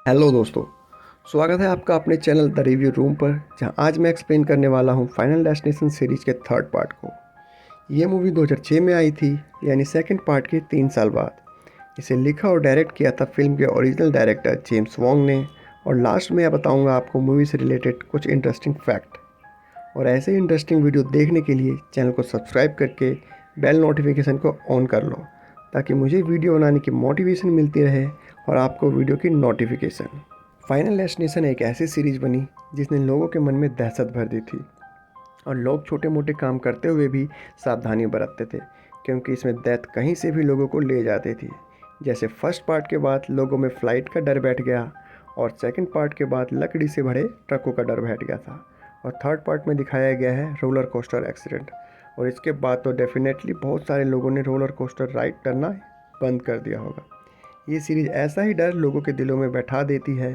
Hello दोस्तों, स्वागत है आपका अपने चैनल द रिव्यू रूम पर, जहां आज मैं एक्सप्लेन करने वाला हूं फाइनल डेस्टिनेशन सीरीज के थर्ड पार्ट को। ये मूवी 2006 में आई थी, यानी सेकंड पार्ट के 3 साल बाद। इसे लिखा और डायरेक्ट किया था फिल्म के ओरिजिनल डायरेक्टर जेम्स वॉन्ग ने। और लास्ट में मैं बताऊंगा आपको मूवी से रिलेटेड कुछ इंटरेस्टिंग फैक्ट। और ऐसे ही इंटरेस्टिंग वीडियो देखने के लिए चैनल को सब्सक्राइब करके बेल नोटिफिकेशन को ऑन कर लो, ताकि मुझे वीडियो बनाने की मोटिवेशन मिलती रहे और आपको वीडियो की नोटिफिकेशन। फाइनल डेस्टिनेशन एक ऐसी सीरीज बनी जिसने लोगों के मन में दहशत भर दी थी, और लोग छोटे मोटे काम करते हुए भी सावधानी बरतते थे, क्योंकि इसमें डेथ कहीं से भी लोगों को ले जाती थी। जैसे फर्स्ट पार्ट के बाद लोगों में फ़्लाइट का डर बैठ गया, और सेकंड पार्ट के बाद लकड़ी से भरे ट्रकों का डर बैठ गया था, और थर्ड पार्ट में दिखाया गया है रोलर कोस्टर एक्सीडेंट। और इसके बाद तो डेफिनेटली बहुत सारे लोगों ने रोलर कोस्टर राइड करना बंद कर दिया होगा। ये सीरीज़ ऐसा ही डर लोगों के दिलों में बैठा देती है।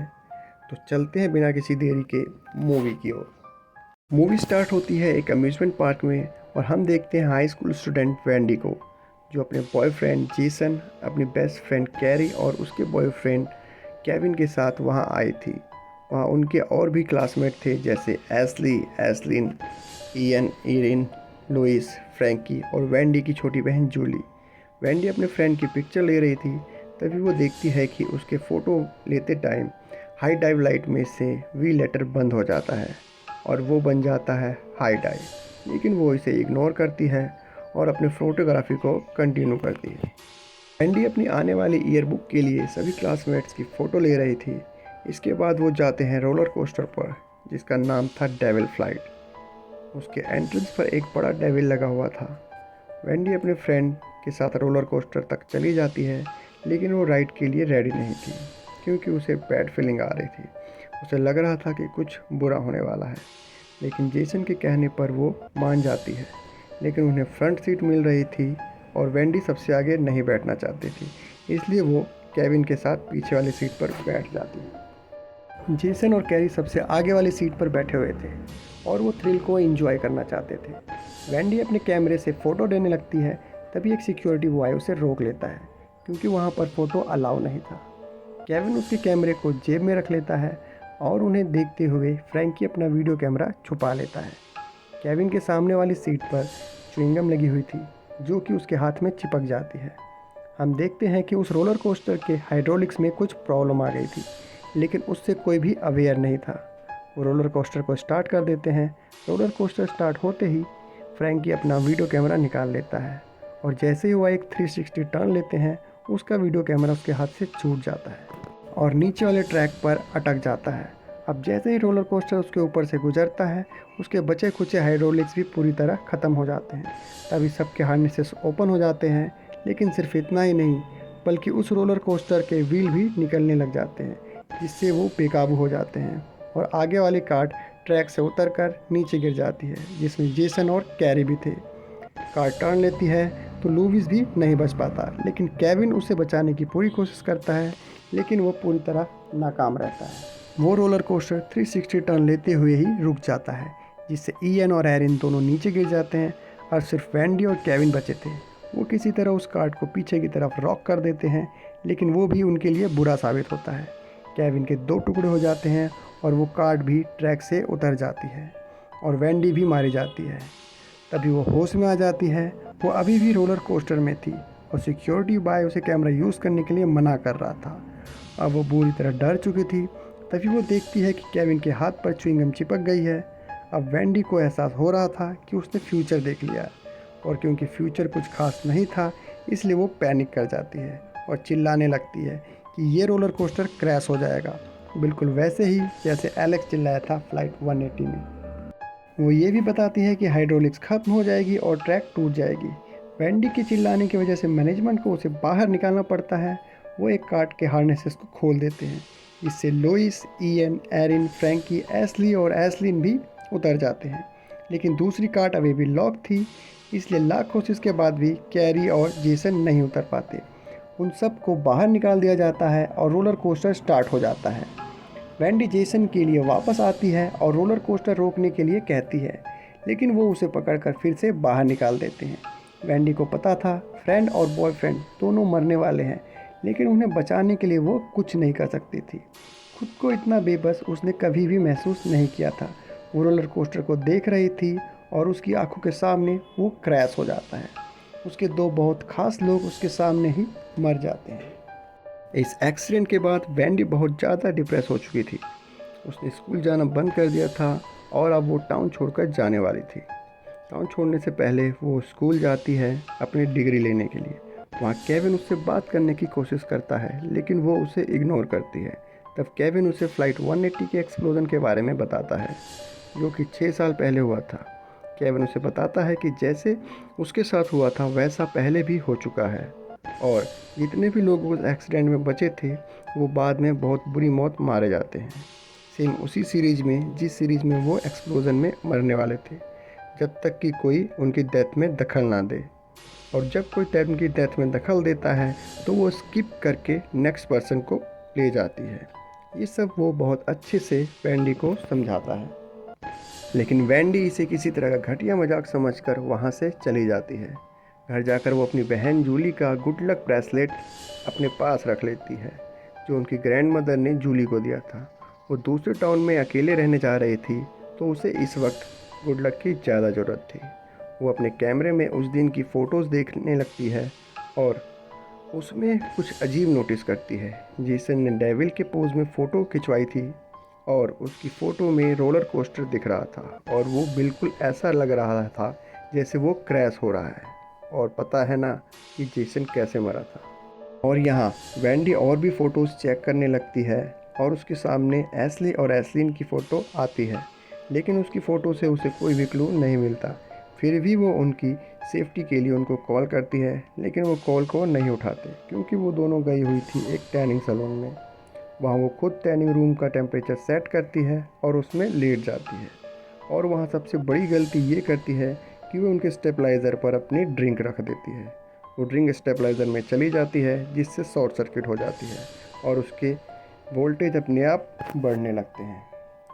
तो चलते हैं बिना किसी देरी के मूवी की ओर। मूवी स्टार्ट होती है एक अम्यूज़मेंट पार्क में, और हम देखते हैं हाई स्कूल स्टूडेंट वेंडी को, जो अपने बॉयफ्रेंड जेसन, अपनी बेस्ट फ्रेंड कैरी और उसके बॉयफ्रेंड केविन के साथ वहां आई थी। वहां उनके और भी क्लासमेट थे, जैसे एस्ली, एस्लिन, इयन, इरिन, लुइस, फ्रैंकी और वेंडी की छोटी बहन जूली। वेंडी अपने फ्रेंड की पिक्चर ले रही थी, तभी वो देखती है कि उसके फ़ोटो लेते टाइम हाई डाइव लाइट में से वी लेटर बंद हो जाता है, और वो बन जाता है हाई डाइव। लेकिन वो इसे इग्नोर करती है और अपने फोटोग्राफी को कंटिन्यू करती है। एंडी अपनी आने वाली ईयर बुक के लिए सभी क्लासमेट्स की फ़ोटो ले रही थी। इसके बाद वो जाते हैं रोलर कोस्टर पर, जिसका नाम था डेविल फ्लाइट। उसके एंट्रेंस पर एक बड़ा डेविल लगा हुआ था। वेंडी अपने फ्रेंड के साथ रोलर कोस्टर तक चली जाती है, लेकिन वो राइड के लिए रेडी नहीं थी, क्योंकि उसे बैड फीलिंग आ रही थी। उसे लग रहा था कि कुछ बुरा होने वाला है। लेकिन जेसन के कहने पर वो मान जाती है, लेकिन उन्हें फ्रंट सीट मिल रही थी और वेंडी सबसे आगे नहीं बैठना चाहती थी, इसलिए वो केविन के साथ पीछे वाली सीट पर बैठ जाती है। जेसन और कैरी सबसे आगे वाली सीट पर बैठे हुए थे, और वो थ्रिल को एंजॉय करना चाहते थे। वेंडी अपने कैमरे से फ़ोटो लेने लगती है, तभी एक सिक्योरिटी बॉय उसे रोक लेता है, क्योंकि वहाँ पर फ़ोटो अलाउ नहीं था। केविन उसके कैमरे को जेब में रख लेता है, और उन्हें देखते हुए फ्रैंकी अपना वीडियो कैमरा छुपा लेता है। केविन के सामने वाली सीट पर च्युइंगम लगी हुई थी, जो कि उसके हाथ में चिपक जाती है। हम देखते हैं कि उस रोलर कोस्टर के हाइड्रोलिक्स में कुछ प्रॉब्लम आ गई थी, लेकिन उससे कोई भी अवेयर नहीं था। वो रोलर कोस्टर को स्टार्ट कर देते हैं। रोलर कोस्टर स्टार्ट होते ही फ्रैंकी अपना वीडियो कैमरा निकाल लेता है, और जैसे ही वह एक 360 टर्न लेते हैं, उसका वीडियो कैमरा उसके हाथ से छूट जाता है और नीचे वाले ट्रैक पर अटक जाता है। अब जैसे ही रोलर कोस्टर उसके ऊपर से गुजरता है, उसके बचे खुचे हाइड्रोलिक्स भी पूरी तरह ख़त्म हो जाते हैं। तभी सबके हार्नेसेस ओपन हो जाते हैं, लेकिन सिर्फ इतना ही नहीं, बल्कि उस रोलर कोस्टर के व्हील भी निकलने लग जाते हैं, जिससे वो बेकाबू हो जाते हैं, और आगे वाली कार्ट ट्रैक से उतरकर नीचे गिर जाती है, जिसमें जेसन और कैरी भी थे। कार टर्न लेती है तो लुइस भी नहीं बच पाता, लेकिन केविन उसे बचाने की पूरी कोशिश करता है, लेकिन वो पूरी तरह नाकाम रहता है। वो रोलर कोस्टर 360 टर्न लेते हुए ही रुक जाता है, जिससे इयन और एरिन दोनों नीचे गिर जाते हैं, और सिर्फ वेंडी और केविन बचे थे। वो किसी तरह उस कार्ट को पीछे की तरफ रॉक कर देते हैं, लेकिन वो भी उनके लिए बुरा साबित होता है। केविन के 2 टुकड़े हो जाते हैं, और वो कार्ट भी ट्रैक से उतर जाती है, और वेंडी भी मारी जाती है। तभी वो होश में आ जाती है। वो अभी भी रोलर कोस्टर में थी, और सिक्योरिटी बॉय उसे कैमरा यूज़ करने के लिए मना कर रहा था। अब वो बुरी तरह डर चुकी थी। तभी वो देखती है कि केविन के हाथ पर च्युइंगम चिपक गई है। अब वेंडी को एहसास हो रहा था कि उसने फ्यूचर देख लिया, और क्योंकि फ्यूचर कुछ खास नहीं था, इसलिए वो पैनिक कर जाती है और चिल्लाने लगती है कि ये रोलर कोस्टर क्रैश हो जाएगा, बिल्कुल वैसे ही जैसे एलेक्स चिल्लाया था फ्लाइट 180 में। वो ये भी बताती है कि हाइड्रोलिक्स खत्म हो जाएगी और ट्रैक टूट जाएगी। वेंडी के चिल्लाने की वजह से मैनेजमेंट को उसे बाहर निकालना पड़ता है। वो एक कार्ट के हार्नेसेस को खोल देते हैं, जिससे लुइस, इयन, एरिन, फ्रैंकी, एस्ली और एस्लिन भी उतर जाते हैं। लेकिन दूसरी कार्ट अभी भी लॉक थी, इसलिए लाख कोशिश के बाद भी कैरी और जेसन नहीं उतर पाते। उन सब को बाहर निकाल दिया जाता है, और रोलर कोस्टर स्टार्ट हो जाता है। वेंडी जेसन के लिए वापस आती है और रोलर कोस्टर रोकने के लिए कहती है, लेकिन वो उसे पकड़कर फिर से बाहर निकाल देते हैं। वेंडी को पता था फ्रेंड और बॉयफ्रेंड दोनों मरने वाले हैं, लेकिन उन्हें बचाने के लिए वो कुछ नहीं कर सकती थी। खुद को इतना बेबस उसने कभी भी महसूस नहीं किया था। वो रोलर कोस्टर को देख रही थी और उसकी आंखों के सामने वो क्रैश हो जाता है। उसके दो बहुत खास लोग उसके सामने ही मर जाते हैं। इस एक्सीडेंट के बाद वैंडी बहुत ज़्यादा डिप्रेस हो चुकी थी। उसने स्कूल जाना बंद कर दिया था और अब वो टाउन छोड़कर जाने वाली थी। टाउन छोड़ने से पहले वो स्कूल जाती है अपनी डिग्री लेने के लिए। वहाँ केविन उससे बात करने की कोशिश करता है, लेकिन वो उसे इग्नोर करती है। तब केविन उसे फ़्लाइट 180 के एक्सप्लोजन के बारे में बताता है, जो कि 6 साल पहले हुआ था। केविन उसे बताता है कि जैसे उसके साथ हुआ था वैसा पहले भी हो चुका है, और जितने भी लोग उस एक्सीडेंट में बचे थे वो बाद में बहुत बुरी मौत मारे जाते हैं। सेम उसी सीरीज़ में जिस सीरीज़ में वो एक्सप्लोजन में मरने वाले थे, जब तक कि कोई उनकी डेथ में दखल ना दे। और जब कोई उनकी डेथ में दखल देता है तो वो स्किप करके नेक्स्ट पर्सन को ले जाती है। ये सब वो बहुत अच्छे से वैंडी को समझाता है, लेकिन वैंडी इसे किसी तरह का घटिया मजाक समझकर वहाँ से चली जाती है। घर जाकर वो अपनी बहन जूली का गुड लक ब्रेसलेट अपने पास रख लेती है, जो उनकी ग्रैंड मदर ने जूली को दिया था। वो दूसरे टाउन में अकेले रहने जा रही थी, तो उसे इस वक्त गुड लक की ज़्यादा ज़रूरत थी। वो अपने कैमरे में उस दिन की फ़ोटोज़ देखने लगती है और उसमें कुछ अजीब नोटिस करती है। जेसन ने डेविल के पोज में फ़ोटो खिंचवाई थी और उसकी फ़ोटो में रोलर कोस्टर दिख रहा था, और वो बिल्कुल ऐसा लग रहा था जैसे वो क्रैश हो रहा है। और पता है ना कि जेसन कैसे मरा था। और यहाँ वैंडी और भी फ़ोटोज़ चेक करने लगती है और उसके सामने एस्ली और एस्लिन की फ़ोटो आती है, लेकिन उसकी फ़ोटो से उसे कोई भी क्लू नहीं मिलता। फिर भी वो उनकी सेफ्टी के लिए उनको कॉल करती है, लेकिन वो कॉल को नहीं उठाते क्योंकि वो दोनों गई हुई थी एक टैनिंग सैलून में। वहाँ वो खुद टैनिंग रूम का टेम्परेचर सेट करती है और उसमें लेट जाती है। और वहाँ सबसे बड़ी गलती ये करती है कि वो उनके स्टेबलाइज़र पर अपनी ड्रिंक रख देती है। वो ड्रिंक स्टेबलाइज़र में चली जाती है, जिससे शॉर्ट सर्किट हो जाती है और उसके वोल्टेज अपने आप बढ़ने लगते हैं,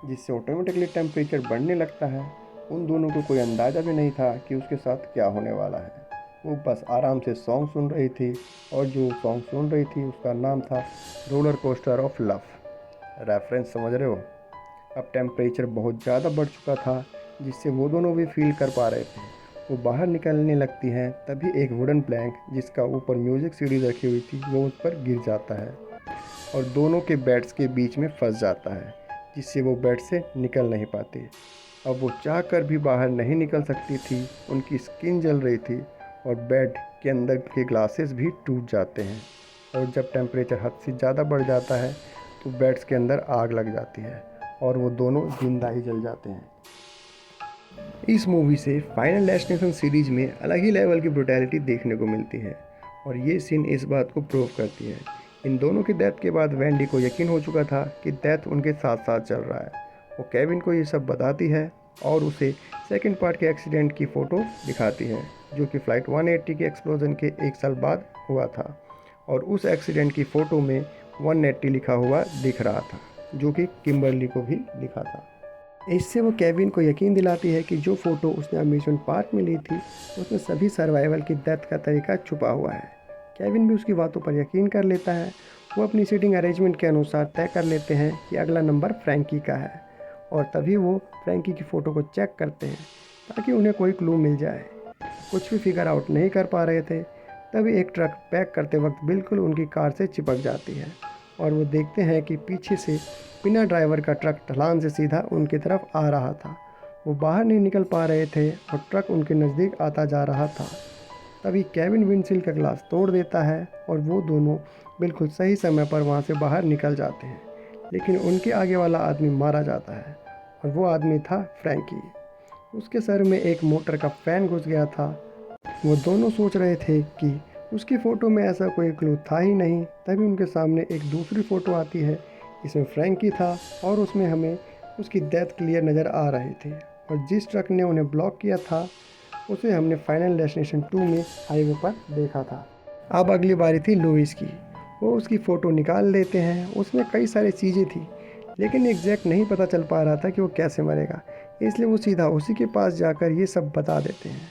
जिससे ऑटोमेटिकली टेम्परेचर बढ़ने लगता है। उन दोनों को कोई अंदाज़ा भी नहीं था कि उसके साथ क्या होने वाला है। वो बस आराम से सॉन्ग सुन रही थी, और जो सॉन्ग सुन रही थी उसका नाम था roller coaster of love. Reference समझ रहे हो? अब टेम्परेचर बहुत ज़्यादा बढ़ चुका था, जिससे वो दोनों भी फील कर पा रहे थे। वो बाहर निकलने लगती हैं, तभी एक वुडन प्लैंक जिसका ऊपर म्यूज़िक सीडी रखी हुई थी वो उस पर गिर जाता है और दोनों के बेड्स के बीच में फंस जाता है, जिससे वो बेड से निकल नहीं पाती। अब वो चाह कर भी बाहर नहीं निकल सकती थी, उनकी स्किन जल रही थी और बेड के अंदर के ग्लासेस भी टूट जाते हैं। और जब टेम्परेचर हद से ज़्यादा बढ़ जाता है तो बेड्स के अंदर आग लग जाती है और वो दोनों जिंदा ही जल जाते हैं। इस मूवी से फाइनल डेस्टिनेशन सीरीज में अलग ही लेवल की ब्रुटैलिटी देखने को मिलती है, और ये सीन इस बात को प्रूव करती है। इन दोनों की डेथ के बाद वैंडी को यकीन हो चुका था कि डेथ उनके साथ साथ चल रहा है। वो केविन को ये सब बताती है और उसे सेकंड पार्ट के एक्सीडेंट की फ़ोटो दिखाती है, जो कि फ़्लाइट 180 के एक्सप्लोजन के 1 साल बाद हुआ था, और उस एक्सीडेंट की फ़ोटो में 180 लिखा हुआ दिख रहा था, जो कि किम्बरली को भी दिखा था। इससे वो केविन को यकीन दिलाती है कि जो फ़ोटो उसने अम्यूज़मेंट पार्क में ली थी उसमें सभी सर्वाइवल की डेथ का तरीका छुपा हुआ है। केविन भी उसकी बातों पर यकीन कर लेता है। वो अपनी सीटिंग अरेंजमेंट के अनुसार तय कर लेते हैं कि अगला नंबर फ्रैंकी का है, और तभी वो फ्रैंकी की फ़ोटो को चेक करते हैं ताकि उन्हें कोई क्लू मिल जाए। कुछ भी फिगर आउट नहीं कर पा रहे थे, तभी एक ट्रक पैक करते वक्त बिल्कुल उनकी कार से चिपक जाती है, और वो देखते हैं कि पीछे से बिना ड्राइवर का ट्रक ढलान से सीधा उनकी तरफ आ रहा था। वो बाहर नहीं निकल पा रहे थे और ट्रक उनके नज़दीक आता जा रहा था। तभी केविन विंडशील्ड का ग्लास तोड़ देता है और वो दोनों बिल्कुल सही समय पर वहाँ से बाहर निकल जाते हैं, लेकिन उनके आगे वाला आदमी मारा जाता है, और वो आदमी था फ्रैंकी। उसके सर में एक मोटर का फ़ैन घुस गया था। वो दोनों सोच रहे थे कि उसकी फ़ोटो में ऐसा कोई क्लू था ही नहीं। तभी उनके सामने एक दूसरी फ़ोटो आती है, इसमें फ्रैंकी था और उसमें हमें उसकी डेथ क्लियर नज़र आ रही थी, और जिस ट्रक ने उन्हें ब्लॉक किया था उसे हमने फाइनल डेस्टिनेशन 2 में हाईवे पर देखा था। अब अगली बारी थी लुइस की। वो उसकी फ़ोटो निकाल लेते हैं। उसमें कई सारी चीज़ें थी, लेकिन एग्जैक्ट नहीं पता चल पा रहा था कि वो कैसे मरेगा, इसलिए वो सीधा उसी के पास जाकर ये सब बता देते हैं।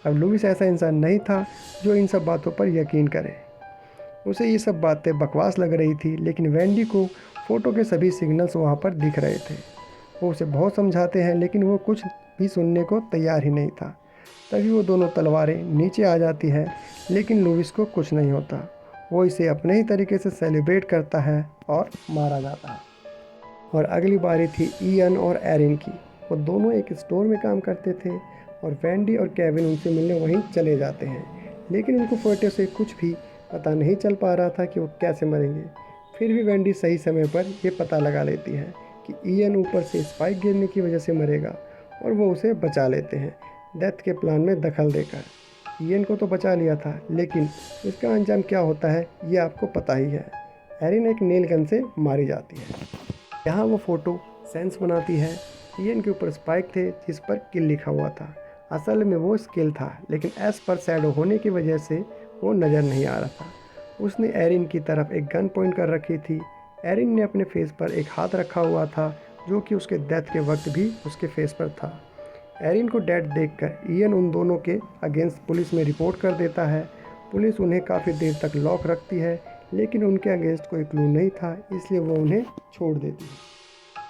अब लुइस ऐसा इंसान नहीं था जो इन सब बातों पर यकीन करे। उसे ये सब बातें बकवास लग रही थी, लेकिन वेंडी को फ़ोटो के सभी सिग्नल्स वहाँ पर दिख रहे थे। वो उसे बहुत समझाते हैं, लेकिन वो कुछ भी सुनने को तैयार ही नहीं था। तभी वो दोनों तलवारें नीचे आ जाती है, लेकिन लुइस को कुछ नहीं होता। वो इसे अपने ही तरीके से सेलिब्रेट करता है और मारा जाता है। और अगली बारी थी इयन और एरिन की। वो दोनों एक स्टोर में काम करते थे और वेंडी और केविन उनसे मिलने वहीं चले जाते हैं, लेकिन उनको फोटो से कुछ भी पता नहीं चल पा रहा था कि वो कैसे मरेंगे। फिर भी वेंडी सही समय पर ये पता लगा लेती है कि इयन ऊपर से स्पाइक गिरने की वजह से मरेगा और वो उसे बचा लेते हैं डेथ के प्लान में दखल देकर। इयन को तो बचा लिया था, लेकिन इसका अंजाम क्या होता है ये आपको पता ही है। एरिन एक नेल गन से मारी जाती है। यहाँ वो फ़ोटो सेंस बनाती है। इयन के ऊपर स्पाइक थे जिस पर किल लिखा हुआ था। असल में वो स्किल था, लेकिन एस पर शैडो होने की वजह से वो नज़र नहीं आ रहा था। उसने एरिन की तरफ एक गन पॉइंट कर रखी थी। एरिन ने अपने फेस पर एक हाथ रखा हुआ था, जो कि उसके डेथ के वक्त भी उसके फेस पर था। एरिन को डेड देखकर इयन उन दोनों के अगेंस्ट पुलिस में रिपोर्ट कर देता है। पुलिस उन्हें काफ़ी देर तक लॉक रखती है, लेकिन उनके अगेंस्ट कोई क्लू नहीं था, इसलिए वो उन्हें छोड़ देती है।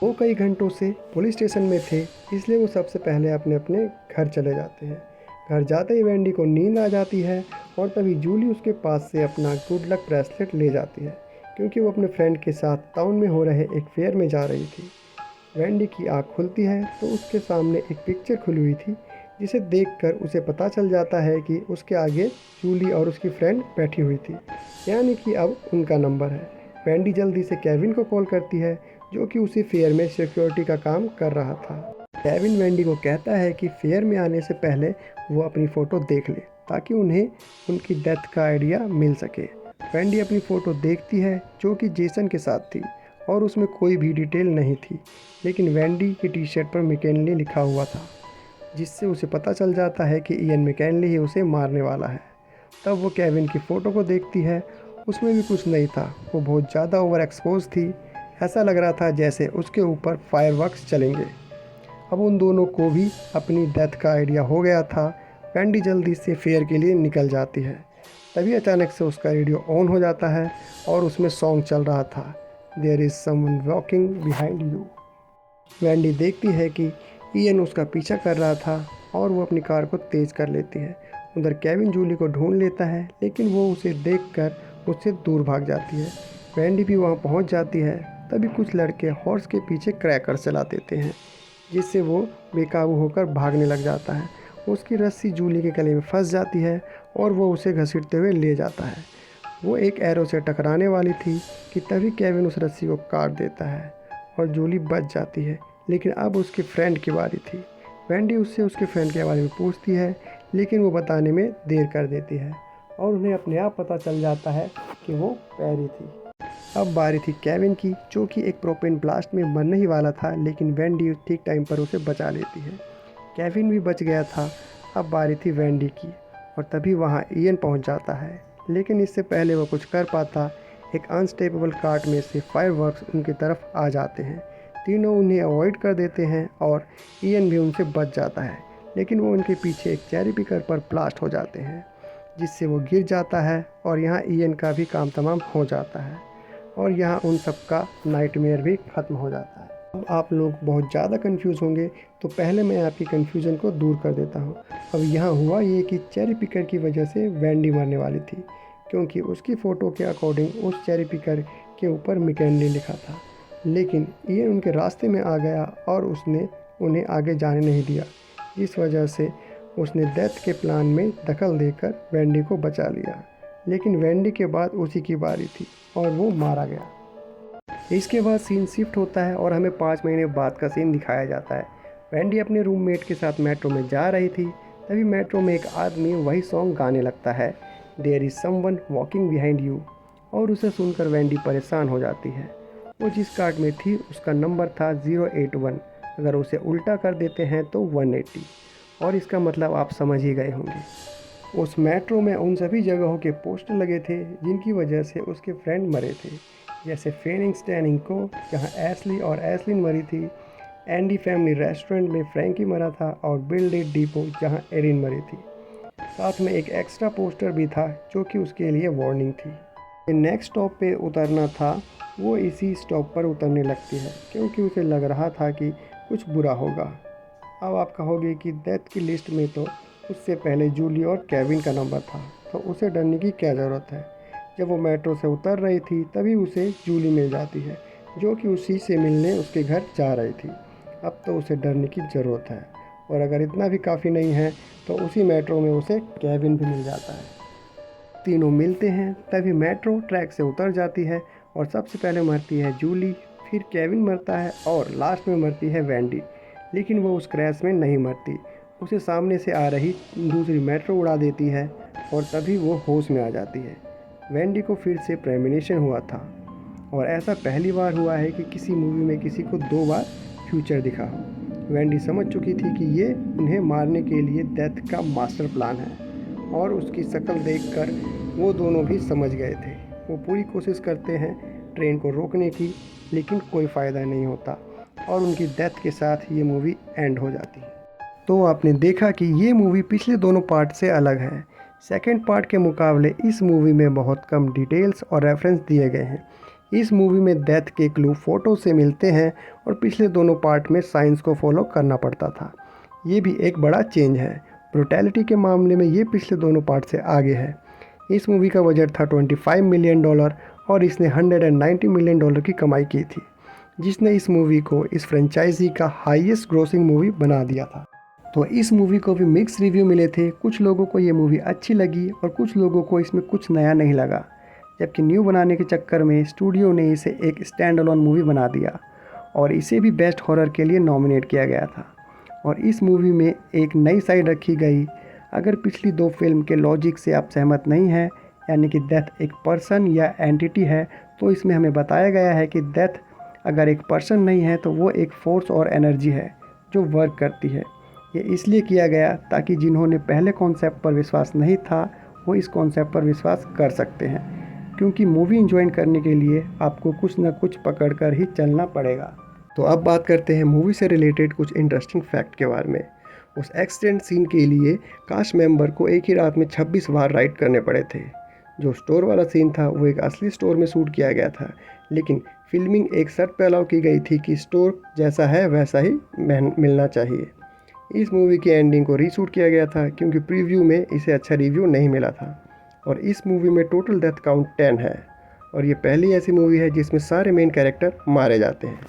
वो कई घंटों से पुलिस स्टेशन में थे, इसलिए वो सबसे पहले अपने अपने घर चले जाते हैं। घर जाते ही वेंडी को नींद आ जाती है और तभी जूली उसके पास से अपना गुड लक ब्रेसलेट ले जाती है, क्योंकि वो अपने फ्रेंड के साथ टाउन में हो रहे एक फेयर में जा रही थी। वेंडी की आँख खुलती है तो उसके सामने एक पिक्चर खुली हुई थी, जिसे देखकर उसे पता चल जाता है कि उसके आगे जूली और उसकी फ्रेंड बैठी हुई थी, यानी कि अब उनका नंबर है। वेंडी जल्दी से केविन को कॉल करती है, जो कि उसी फेयर में सिक्योरिटी का काम कर रहा था। केविन वेंडी को कहता है कि फेयर में आने से पहले वो अपनी फ़ोटो देख ले, ताकि उन्हें उनकी डेथ का आइडिया मिल सके। वेंडी अपनी फ़ोटो देखती है, जो कि जेसन के साथ थी और उसमें कोई भी डिटेल नहीं थी, लेकिन वेंडी की टी शर्ट पर मैककिनले लिखा हुआ था, जिससे उसे पता चल जाता है कि इयन मैककिनले ही उसे मारने वाला है। तब वो केविन की फ़ोटो को देखती है, उसमें भी कुछ नहीं था। वो बहुत ज़्यादा ओवर एक्सपोज थी। ऐसा लग रहा था जैसे उसके ऊपर फायरवर्क्स चलेंगे। अब उन दोनों को भी अपनी डेथ का आइडिया हो गया था। वेंडी जल्दी से फेयर के लिए निकल जाती है। तभी अचानक से उसका रेडियो ऑन हो जाता है और उसमें सॉन्ग चल रहा था, there is someone walking behind you. Wendy देखती है कि इयन उसका पीछा कर रहा था और वो अपनी कार को तेज़ कर लेती है। उधर केविन जूली को ढूंढ लेता है, लेकिन वो उसे देखकर उससे दूर भाग जाती है। वेंडी भी वहाँ पहुँच जाती है। तभी कुछ लड़के हॉर्स के पीछे क्रैकर चला देते हैं, जिससे वो बेकाबू होकर भागने लग जाता है। उसकी रस्सी जूली के गले में फंस जाती है और वो उसे घसीटते हुए ले जाता है। वो एक एरो से टकराने वाली थी कि तभी केविन उस रस्सी को काट देता है और जूली बच जाती है, लेकिन अब उसके फ्रेंड की बारी थी। वेंडी उससे उसके फ्रेंड के बारे में पूछती है, लेकिन वो बताने में देर कर देती है और उन्हें अपने आप पता चल जाता है कि वो पैरी थी। अब बारी थी केविन की, जो कि एक प्रोपेन ब्लास्ट में मरने ही वाला था, लेकिन वेंडी ठीक टाइम पर उसे बचा लेती है। केविन भी बच गया था। अब बारी थी वेंडी की और तभी वहाँ इयन पहुँच जाता है, लेकिन इससे पहले वो कुछ कर पाता, एक अनस्टेबल कार्ट में से फायरवर्क्स उनकी तरफ आ जाते हैं। तीनों उन्हें अवॉइड कर देते हैं और इयन भी उनसे बच जाता है, लेकिन वो उनके पीछे एक चेरी पिकर पर ब्लास्ट हो जाते हैं, जिससे वो गिर जाता है और यहाँ इयन का भी काम तमाम हो जाता है और यहाँ उन सबका नाइटमेयर भी ख़त्म हो जाता है। अब आप लोग बहुत ज़्यादा कंफ्यूज होंगे, तो पहले मैं आपकी कंफ्यूजन को दूर कर देता हूँ। अब यहाँ हुआ ये कि चेरी पिकर की वजह से वेंडी मरने वाली थी, क्योंकि उसकी फ़ोटो के अकॉर्डिंग उस चेरी पिकर के ऊपर मैककिनले लिखा था, लेकिन ये उनके रास्ते में आ गया और उसने उन्हें आगे जाने नहीं दिया, जिस वजह से उसने डेथ के प्लान में दखल देकर वेंडी को बचा लिया। लेकिन वेंडी के बाद उसी की बारी थी और वो मारा गया। इसके बाद सीन शिफ्ट होता है और हमें 5 महीने बाद का सीन दिखाया जाता है। वेंडी अपने रूममेट के साथ मेट्रो में जा रही थी, तभी मेट्रो में एक आदमी वही सॉन्ग गाने लगता है, there is someone walking behind you, और उसे सुनकर वेंडी परेशान हो जाती है। वो जिस कार्ड में थी उसका नंबर था 081, अगर उसे उल्टा कर देते हैं तो 180, और इसका मतलब आप समझ ही गए होंगे। उस मेट्रो में उन सभी जगहों के पोस्टर लगे थे जिनकी वजह से उसके फ्रेंड मरे थे, जैसे फेनिक्स टैनिंग को जहाँ एशली और एशलिन मरी थी, एंडी फैमिली रेस्टोरेंट में फ्रैंकी मरा था, और बिल डेट डिपो जहाँ एरिन मरी थी। साथ में एक एक्स्ट्रा पोस्टर भी था जो कि उसके लिए वार्निंग थी। नेक्स्ट स्टॉप पे उतरना था वो इसी स्टॉप पर उतरने लगती है क्योंकि उसे लग रहा था कि कुछ बुरा होगा। अब आप कहोगे कि डेथ की लिस्ट में तो उससे पहले जूली और केविन का नंबर था, तो उसे डरने की क्या ज़रूरत है। जब वो मेट्रो से उतर रही थी तभी उसे जूली मिल जाती है, जो कि उसी से मिलने उसके घर जा रही थी। अब तो उसे डरने की ज़रूरत है, और अगर इतना भी काफ़ी नहीं है तो उसी मेट्रो में उसे केविन भी मिल जाता है। तीनों मिलते हैं तभी मेट्रो ट्रैक से उतर जाती है और सबसे पहले मरती है जूली, फिर केविन मरता है और लास्ट में मरती है वेंडी। लेकिन वो उस क्रैश में नहीं मरती, उसे सामने से आ रही दूसरी मेट्रो उड़ा देती है और तभी वो होश में आ जाती है। वेंडी को फिर से प्रेमोनिशन हुआ था, और ऐसा पहली बार हुआ है कि किसी मूवी में किसी को 2 बार फ्यूचर दिखा हो। वेंडी समझ चुकी थी कि ये उन्हें मारने के लिए डेथ का मास्टर प्लान है, और उसकी शक्ल देखकर वो दोनों भी समझ गए थे। वो पूरी कोशिश करते हैं ट्रेन को रोकने की, लेकिन कोई फ़ायदा नहीं होता और उनकी डेथ के साथ ये मूवी एंड हो जाती है। तो आपने देखा कि ये मूवी पिछले दोनों पार्ट से अलग है। सेकंड पार्ट के मुकाबले इस मूवी में बहुत कम डिटेल्स और रेफरेंस दिए गए हैं। इस मूवी में डेथ के क्लू फ़ोटो से मिलते हैं और पिछले दोनों पार्ट में साइंस को फॉलो करना पड़ता था। ये भी एक बड़ा चेंज है। ब्रुटैलिटी के मामले में ये पिछले दोनों पार्ट से आगे है। इस मूवी का बजट था $25 मिलियन और इसने $190 मिलियन की कमाई की थी, जिसने इस मूवी को इस फ्रेंचाइजी का हाईएस्ट ग्रोसिंग मूवी बना दिया था। तो इस मूवी को भी मिक्स रिव्यू मिले थे। कुछ लोगों को ये मूवी अच्छी लगी और कुछ लोगों को इसमें कुछ नया नहीं लगा, जबकि न्यू बनाने के चक्कर में स्टूडियो ने इसे एक स्टैंड अलोन मूवी बना दिया और इसे भी बेस्ट हॉरर के लिए नॉमिनेट किया गया था। और इस मूवी में एक नई साइड रखी गई। अगर पिछली 2 फिल्म के लॉजिक से आप सहमत नहीं हैं, यानी कि डेथ एक पर्सन या एंटिटी है, तो इसमें हमें बताया गया है कि डेथ अगर एक पर्सन नहीं है तो वो एक फोर्स और एनर्जी है जो वर्क करती है। ये इसलिए किया गया ताकि जिन्होंने पहले कॉन्सेप्ट पर विश्वास नहीं था वो इस कॉन्सेप्ट पर विश्वास कर सकते हैं, क्योंकि मूवी एंजॉय करने के लिए आपको कुछ न कुछ पकड़ कर ही चलना पड़ेगा। तो अब बात करते हैं मूवी से रिलेटेड कुछ इंटरेस्टिंग फैक्ट के बारे में। उस एक्सीडेंट सीन के लिए कास्ट मेंबर को एक ही रात में 26 बार राइट करने पड़े थे। जो स्टोर वाला सीन था वो एक असली स्टोर में शूट किया गया था, लेकिन फिल्मिंग एक शर्त पे अलाउ की गई थी कि स्टोर जैसा है वैसा ही मिलना चाहिए। इस मूवी की एंडिंग को रीशूट किया गया था क्योंकि प्रीव्यू में इसे अच्छा रिव्यू नहीं मिला था। और इस मूवी में टोटल डेथ काउंट 10 है, और ये पहली ऐसी मूवी है जिसमें सारे मेन कैरेक्टर मारे जाते हैं।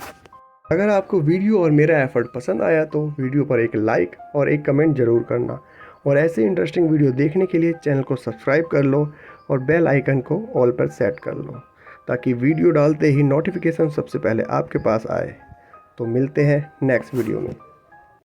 अगर आपको वीडियो और मेरा एफर्ट पसंद आया तो वीडियो पर एक लाइक और एक कमेंट ज़रूर करना, और ऐसे इंटरेस्टिंग वीडियो देखने के लिए चैनल को सब्सक्राइब कर लो और बेल आइकन को ऑल पर सेट कर लो, ताकि वीडियो डालते ही नोटिफिकेशन सबसे पहले आपके पास आए। तो मिलते हैं नेक्स्ट वीडियो में।